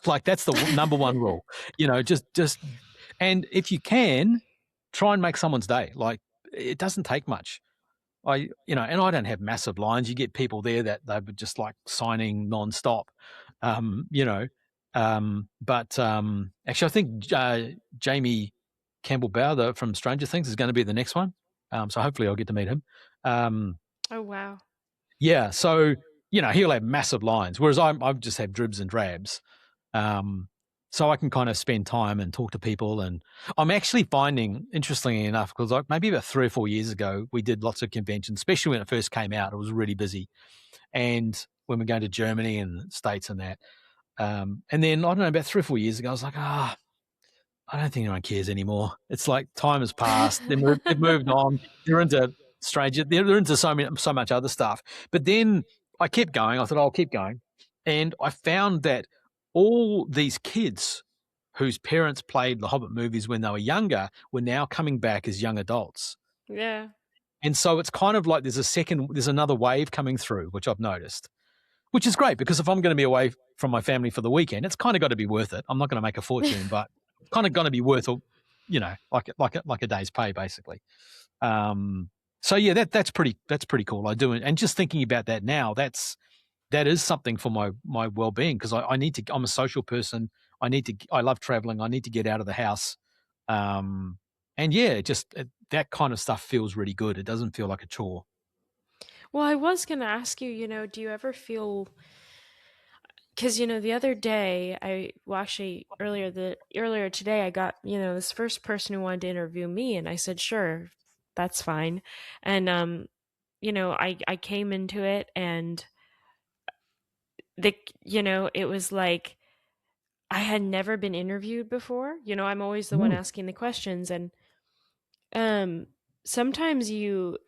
Like that's the number one rule. Just and if you can, try and make someone's day. Like it doesn't take much. And I don't have massive lines. You get people there that they were just like signing nonstop. But actually, I think Jamie Campbell Bower from Stranger Things is going to be the next one. So hopefully I'll get to meet him. Oh, wow. Yeah. So, he'll have massive lines, whereas I just have dribs and drabs. So I can kind of spend time and talk to people. And I'm actually finding, interestingly enough, because like maybe about 3 or 4 years ago, we did lots of conventions, especially when it first came out. It was really busy. And when we're going to Germany and States and that. And then, I don't know, about 3 or 4 years ago, I was like, I don't think anyone cares anymore. It's like time has passed. They've moved on. They're into They're into so much other stuff. But then I kept going. I thought, I'll keep going. And I found that all these kids whose parents played the Hobbit movies when they were younger were now coming back as young adults. Yeah. And so it's kind of like there's another wave coming through, which I've noticed, which is great, because if I'm going to be away from my family for the weekend, it's kind of got to be worth it. I'm not going to make a fortune, but kind of going to be worth, like a day's pay, basically. So yeah, that's pretty cool. I do, and just thinking about that now, that is something for my well-being, because I'm a social person. I love traveling. I need to get out of the house. And yeah, that kind of stuff feels really good. It doesn't feel like a chore. Well, I was going to ask you, do you ever feel, because the other day actually earlier today I got this first person who wanted to interview me, and I said sure, that's fine. And I came into it, and it was like I had never been interviewed before. I'm always the one asking the questions, and sometimes you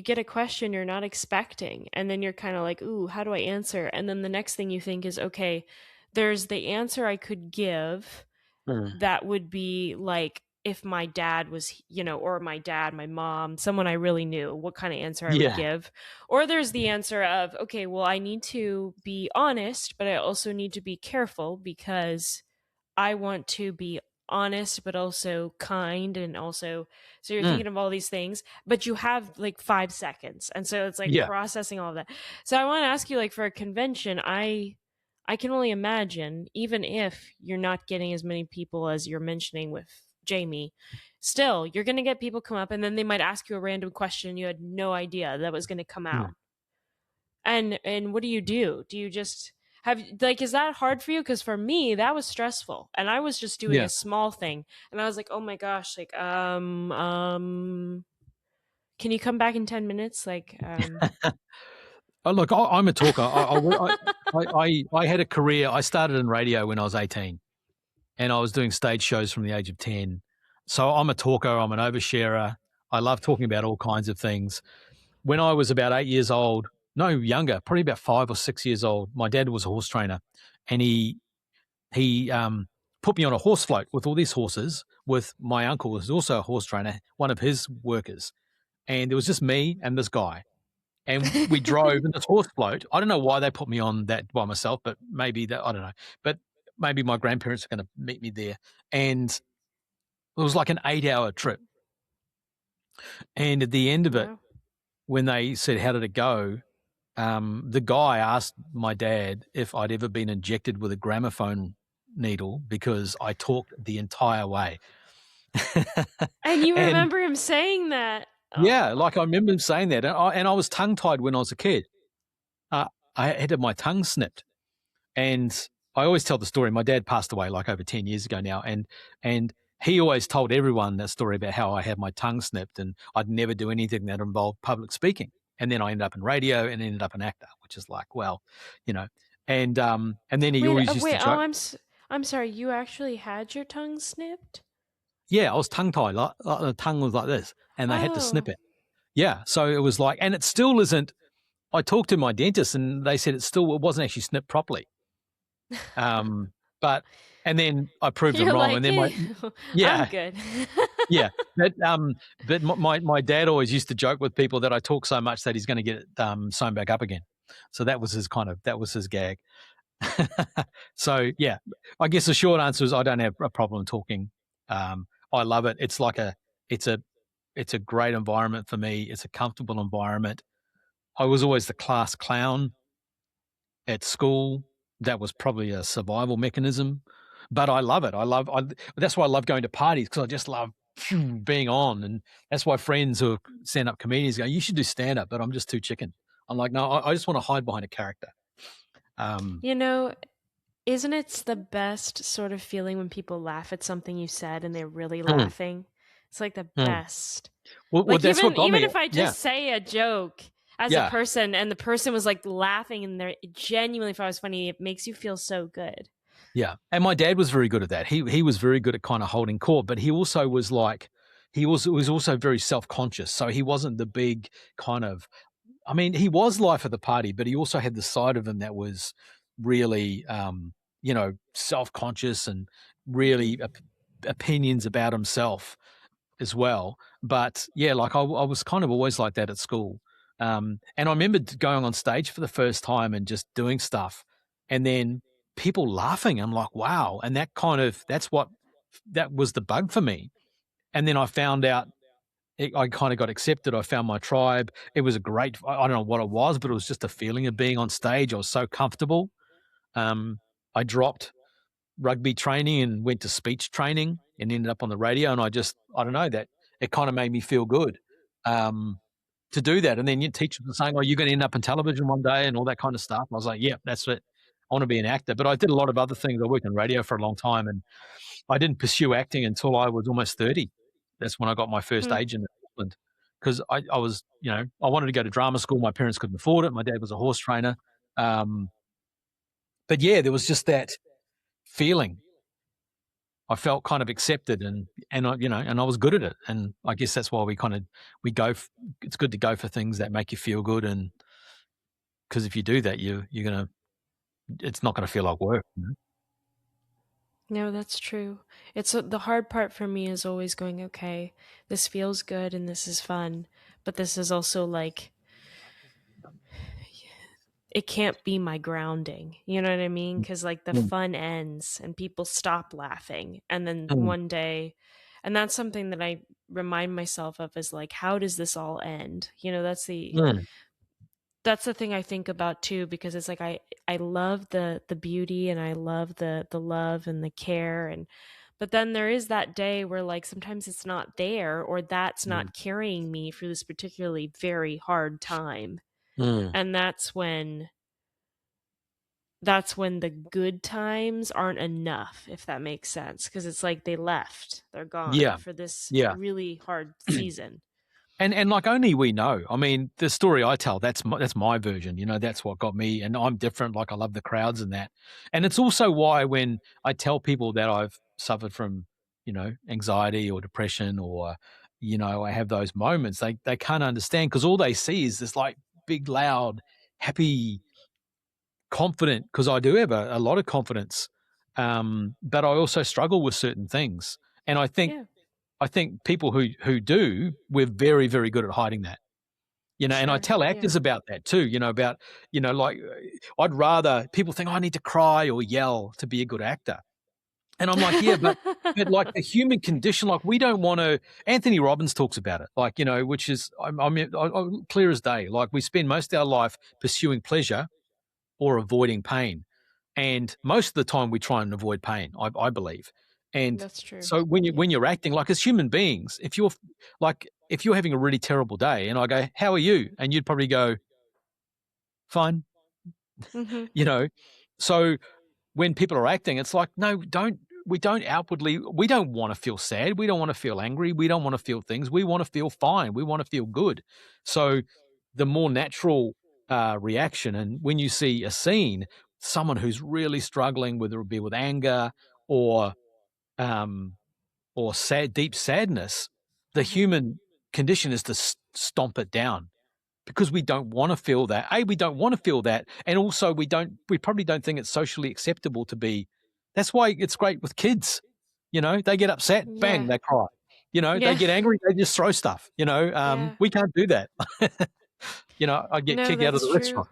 get a question you're not expecting, and then you're kind of like, ooh, how do I answer? And then the next thing you think is, okay, there's the answer I could give that would be like, if my dad was, or my dad, my mom, someone I really knew, what kind of answer I would give. Or there's the answer of, okay, well, I need to be honest, but I also need to be careful, because I want to be honest, but also kind. And also, so you're thinking of all these things, but you have like 5 seconds. And so it's like processing all of that. So I want to ask you, like, for a convention, I can only imagine, even if you're not getting as many people as you're mentioning with Jamie, still you're going to get people come up, and then they might ask you a random question you had no idea that was going to come out. And what do? Do you just have, like, is that hard for you? Because for me, that was stressful, and I was just doing a small thing, and I was like, oh my gosh, like, can you come back in 10 minutes? Like, Look, I'm a talker. I had a career. I started in radio when I was 18, and I was doing stage shows from the age of 10. So I'm a talker. I'm an oversharer. I love talking about all kinds of things. When I was about 8 years old, no younger, probably about 5 or 6 years old, my dad was a horse trainer, and he put me on a horse float with all these horses with my uncle, who was also a horse trainer, one of his workers, and it was just me and this guy. And we drove in this horse float. I don't know why they put me on that by myself, but maybe that, I don't know. But maybe my grandparents are going to meet me there. And it was like an 8 hour trip. And at the end of it, Wow. when they said, "How did it go?" The guy asked my dad if I'd ever been injected with a gramophone needle because I talked the entire way. And you And remember him saying that? yeah, Oh. like I remember him saying that. And I was tongue tied when I was a kid. I had my tongue snipped. And I always tell the story. My dad passed away like over 10 years ago now. And he always told everyone that story about how I had my tongue snipped and I'd never do anything that involved public speaking. And then I ended up in radio and ended up an actor, which is like, well, you know. And then he always used to Wait. Oh, joke. I'm sorry. You actually had your tongue snipped? Yeah, I was tongue tied. Like the tongue was like this, and they had to snip Oh. it. Yeah, so it was like, and it still isn't. I talked to my dentist, and they said it wasn't actually snipped properly. Um, but and then I proved them You're wrong, like, and then my "Eh, I'm yeah, good." yeah. But my dad always used to joke with people that I talk so much that he's going to get it sewn back up again. So that was his gag. So yeah, I guess the short answer is I don't have a problem talking. I love it. It's a it's a great environment for me. It's a comfortable environment. I was always the class clown at school. That was probably a survival mechanism, but I love it. That's why I love going to parties because I just love being on, and that's why friends who are stand-up comedians go, "You should do stand-up," but I'm just too chicken. I'm like, no, I just want to hide behind a character. Um, You know, isn't it the best sort of feeling when people laugh at something you said and they're really mm, laughing? It's like the mm. best. Well, Like that's what got even me. if I Yeah, just say a joke as a yeah. person and the person was like laughing and they're genuinely if I was funny, it makes you feel so good. Yeah, and my dad was very good at that. He was very good at kind of holding court, but he also was like was also very self-conscious. So he wasn't the big kind of I mean, he was life of the party, but he also had the side of him that was really self-conscious and really opinions about himself as well. But yeah, like I was kind of always like that at school. And I remember going on stage for the first time and just doing stuff, and then people laughing. I'm like, wow. And that was the bug for me. And then I found out I kind of got accepted. I found my tribe. It was a great, I don't know what it was, but it was just a feeling of being on stage. I was so comfortable. I dropped rugby training and went to speech training and ended up on the radio. And I don't know, that it kind of made me feel good to do that. And then your teachers were saying, "Oh, you're going to end up in television one day," and all that kind of stuff. I was like, "Yeah, that's it. I want to be an actor." But I did a lot of other things. I worked in radio for a long time, and I didn't pursue acting until I was almost 30. That's when I got my first Hmm. agent in Auckland because I was, I wanted to go to drama school. My parents couldn't afford it. My dad was a horse trainer. Um, but yeah, there was just that feeling. I felt kind of accepted and I was good at it. And I guess that's why we go, it's good to go for things that make you feel good. And because if you do that, it's not going to feel like work. No, that's true. It's the hard part for me is always going, okay, this feels good and this is fun, but this is also like it can't be my grounding. You know what I mean? Cuz like the Mm, fun ends and people stop laughing and then mm, one day and that's something that I remind myself of is like how does this all end? You know, mm, that's the thing I think about too because it's like I love the beauty and I love the love and the care and but then there is that day where like sometimes it's not there or that's mm, not carrying me through this particularly very hard time. mm. And that's when the good times aren't enough if that makes sense because it's like they left. They're gone Yeah, for this yeah. really hard season. And like only we know. I mean, the story I tell, that's my version. That's what got me, and I'm different. Like I love the crowds and that. And it's also why when I tell people that I've suffered from, anxiety or depression or, I have those moments, they can't understand because all they see is this like big, loud, happy, confident, because I do have a lot of confidence. But I also struggle with certain things. And Yeah. I think people who do, we're very, very good at hiding that. And I Sure. tell Yeah. actors about that too, about, like I'd rather people think, oh, I need to cry or yell to be a good actor. And I'm like, yeah, but like the human condition, like we don't want to, Anthony Robbins talks about it, like, which is, clear as day. Like we spend most of our life pursuing pleasure or avoiding pain. And most of the time we try and avoid pain, I believe. And That's true. so when Yeah. you're acting, like as human beings, if you're having a really terrible day and I go, how are you? And you'd probably go, fine. Mm-hmm. So when people are acting, it's like, no, we don't outwardly, we don't want to feel sad. We don't want to feel angry. We don't want to feel things. We want to feel fine. We want to feel good. So the more natural reaction, and when you see a scene, someone who's really struggling, whether it be with anger or um, deep sadness, the Mm-hmm. human condition is to stomp it down because we don't want to feel that. We don't want to feel that, and also we probably don't think it's socially acceptable to be. That's why it's great with kids. They get upset, bang, Yeah. they cry. They Yeah. get angry, they just throw stuff. Yeah. We can't do that. I get No, kicked out of that's the true. restaurant.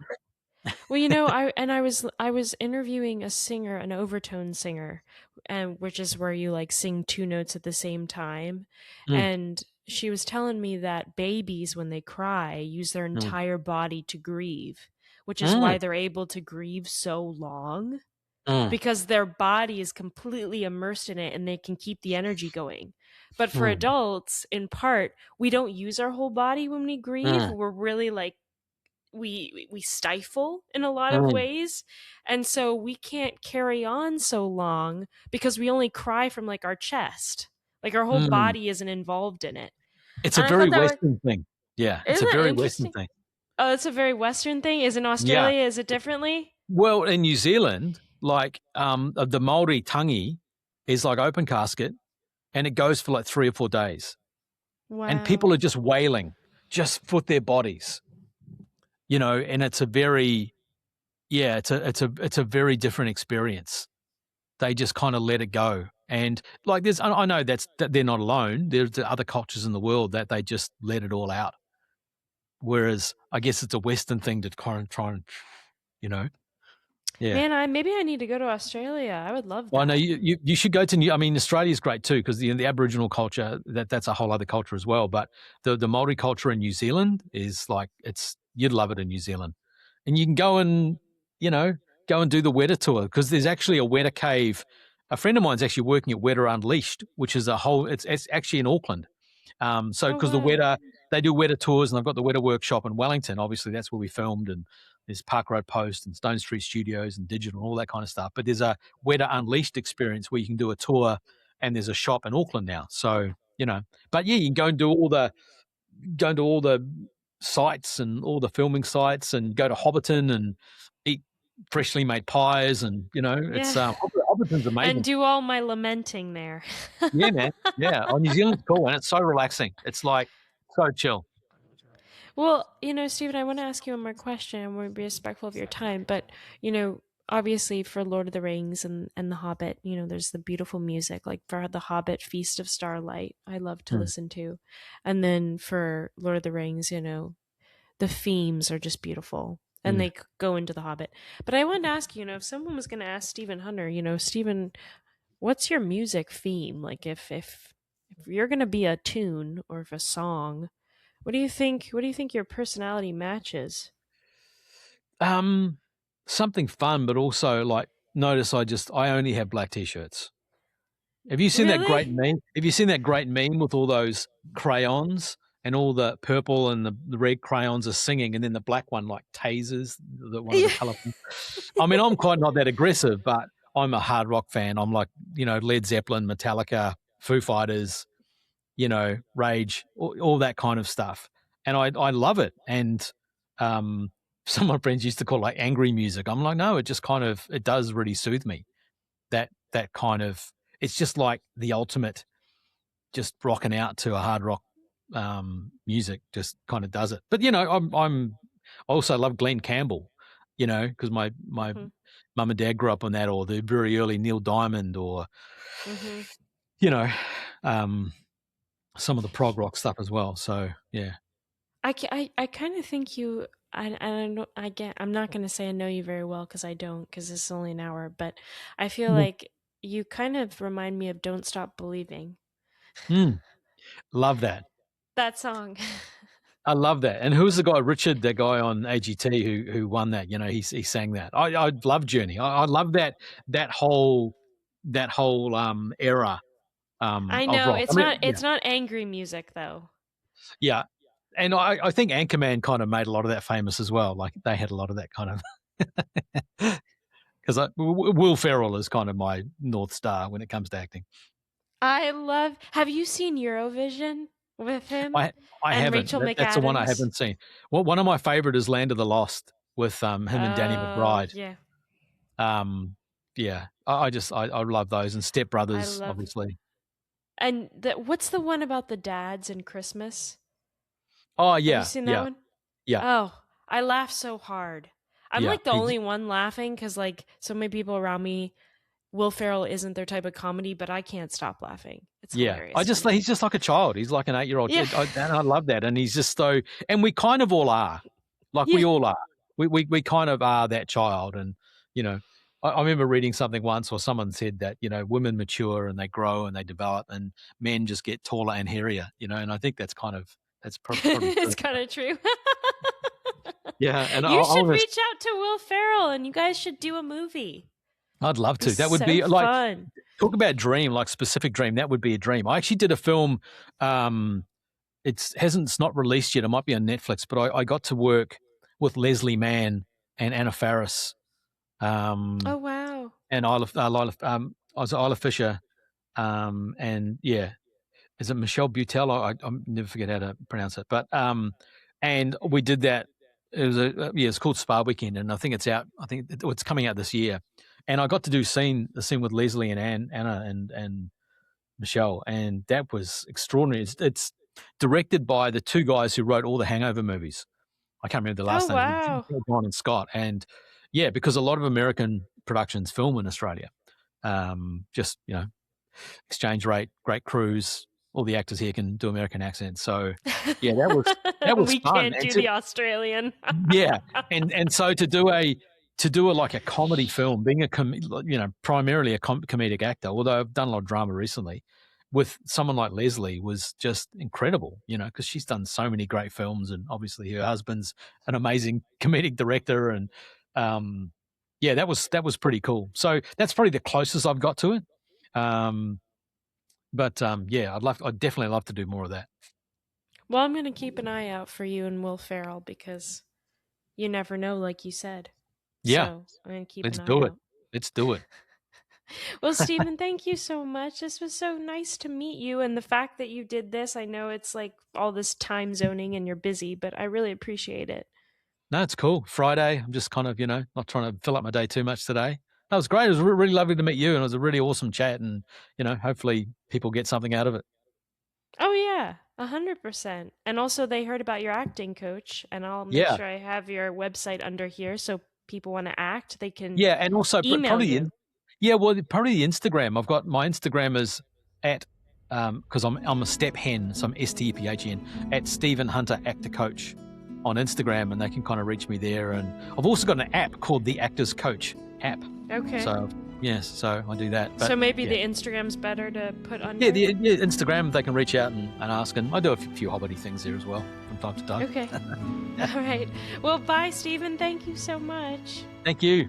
Well, I was interviewing a singer, an overtone singer, and which is where you like sing two notes at the same time. Mm, And she was telling me that babies when they cry use their mm, entire body to grieve, which is mm, why they're able to grieve so long mm, because their body is completely immersed in it and they can keep the energy going. But for mm, adults, in part, we don't use our whole body when we grieve. mm, We're really like we stifle in a lot of mm, ways, and so we can't carry on so long because we only cry from like our chest, like our whole mm. body isn't involved in it. It's a And I very thought that was, Western thing. Yeah, it's a isn't it very Western interesting? thing. Oh, it's a very Western thing. Is in Yeah. Australia, is it differently? Well, in New Zealand, like the Maori tangi is like open casket, and it goes for like 3 or 4 days, and people Wow. are just wailing, just for their bodies, and it's a very, yeah, it's a very different experience. They just kind of let it go, and like I know that they're not alone. There's other cultures in the world that they just let it all out. Whereas I guess it's a Western thing to kind of try and, you know, yeah. Man, maybe I need to go to Australia. I would love Well, I know that. you should go to I mean, Australia's great too because the Aboriginal culture that's a whole other culture as well. But the Maori culture in New Zealand is like you'd love it in New Zealand, and you can you know go and do the Weta tour because there's actually a Weta cave. A friend of mine's actually working at Weta Unleashed, which is it's actually in Auckland. So Oh because wow. they do Weta tours, and they've got the Weta workshop in Wellington. Obviously, that's where we filmed, and there's Park Road Post and Stone Street Studios and digital and all that kind of stuff. But there's a Weta Unleashed experience where you can do a tour, and there's a shop in Auckland now. So but yeah, you can go and do all the sites and all the filming sites, and go to Hobbiton and eat freshly made pies, and it's Yeah. Hobbiton's And amazing. do all my lamenting there. Yeah, man. Yeah. Oh, New Zealand's cool, and it's so relaxing. It's like so chill. Well, Stephen, I want to ask you one more question. I want to be respectful of your time, but obviously for Lord of the Rings and The Hobbit, there's the beautiful music. Like for The Hobbit, Feast of Starlight, I love to Mm, listen to, and then for Lord of the Rings, the themes are just beautiful, and mm. they go into The Hobbit. But I wanted to ask you, if someone was going to ask Stephen Hunter, Stephen, what's your music theme? Like if you're going to be a tune or if a song, what do you think your personality matches? Um, Something fun, but also like notice I only have black t-shirts. Have you seen that great Really? meme? Have you seen that great meme with all those crayons and all the purple and the red crayons are singing, and then the black one like tasers one of the Yeah. colorful. I mean, I'm quite not that aggressive, but I'm a hard rock fan. I'm like Led Zeppelin, Metallica, Foo Fighters, rage, all that kind of stuff. And I love it. And some of my friends used to call it like angry music. I'm like, no, it just kind of, it does really soothe me. That kind of, it's just like the ultimate, just rocking out to a hard rock music just kind of does it. But I also love Glenn Campbell, because my Mm-hmm. mum and dad grew up on that, or the very early Neil Diamond, or some of the prog rock stuff as well. So yeah. I kind of think you. I don't. I'm not going to say I know you very well because I don't. Because this is only an hour. But I feel like you kind of remind me of "Don't Stop Believing." Love that. That song. I love that. And who's the guy, Richard, that guy on AGT who won that? He sang that. I love Journey. I love that whole era I of know rock. it's I mean, not. It's not angry music though. yeah. And I think Anchorman kind of made a lot of that famous as well. Like they had a lot of that kind of, because Will Ferrell is kind of my North Star when it comes to acting. I love. Have you seen Eurovision with him I and haven't. Rachel That's the one I McAdams? haven't seen. Well, one of my favorite is Land of the Lost with him and Danny McBride. Yeah. Yeah. I love those, and Step I Brothers, love. obviously. And what's the one about the dads and Christmas? Oh Have you yeah, seen that yeah, one? yeah, Oh, I laugh so hard. I'm yeah. like the only one laughing because like so many people around me, Will Ferrell isn't their type of comedy, but I can't stop laughing. It's Yeah. hilarious to me. He's just like a child. He's like an 8-year-old Yeah. kid. And I love that. And he's just so, and we kind of all are. Like Yeah. we all are. We kind of are that child. And, I remember reading something once, or someone said that, women mature and they grow and they develop, and men just get taller and hairier, and I think that's probably true. It's kind of true. Yeah. And You should reach out to Will Ferrell and you guys should do a movie. I'd love to. It's That would so be like, fun. talk about dream, like specific dream. That would be a dream. I actually did a film. It's not released yet. It might be on Netflix, but I got to work with Leslie Mann and Anna Faris. Oh wow. And I was Isla Fisher. And yeah, is it Michelle Butel? I never forget how to pronounce it. But and we did that. It was it's called Spa Weekend, and I think it's out. I think it's coming out this year. And I got to do the scene with Leslie and Anna and Michelle, and that was extraordinary. It's directed by the two guys who wrote all the Hangover movies. I can't remember the last name. Wow. John and Scott. And yeah, because a lot of American productions film in Australia. Just, exchange rate, great crews. All the actors here can do American accents. So yeah, that was we fun. can't do the Australian. Yeah. And so to do like a comedy film, being primarily a comedic actor, although I've done a lot of drama recently, with someone like Leslie was just incredible, because she's done so many great films, and obviously her husband's an amazing comedic director. And yeah, that was pretty cool. So that's probably the closest I've got to it. But yeah, I'd definitely love to do more of that. Well, I'm going to keep an eye out for you and Will Ferrell because you never know, like you said. Yeah. So I'm going to keep Let's an eye do it. out. Let's do it. Well, Stephen, thank you so much. This was so nice to meet you. And the fact that you did this, I know it's like all this time zoning and you're busy, but I really appreciate it. No, it's cool. Friday. I'm just kind of, not trying to fill up my day too much today. That was great. It was really lovely to meet you, and it was a really awesome chat, and, hopefully people get something out of it. Oh, yeah, 100%. And also they heard about your acting coach, and I'll make sure I have your website under here so people want to act. They can and also email probably you. Probably the Instagram. I've got my Instagram is at because I'm a step hen, so I'm STEPHN at Stephen Hunter Actor Coach on Instagram, and they can kind of reach me there. And I've also got an app called the Actors Coach app. Okay. So yes, so I do that. But, so maybe the Instagram's better to put on. Yeah, the Instagram, they can reach out and ask, and I do a few Hobbity things there as well from time to time. Okay. All right. Well, bye, Stephen. Thank you so much. Thank you.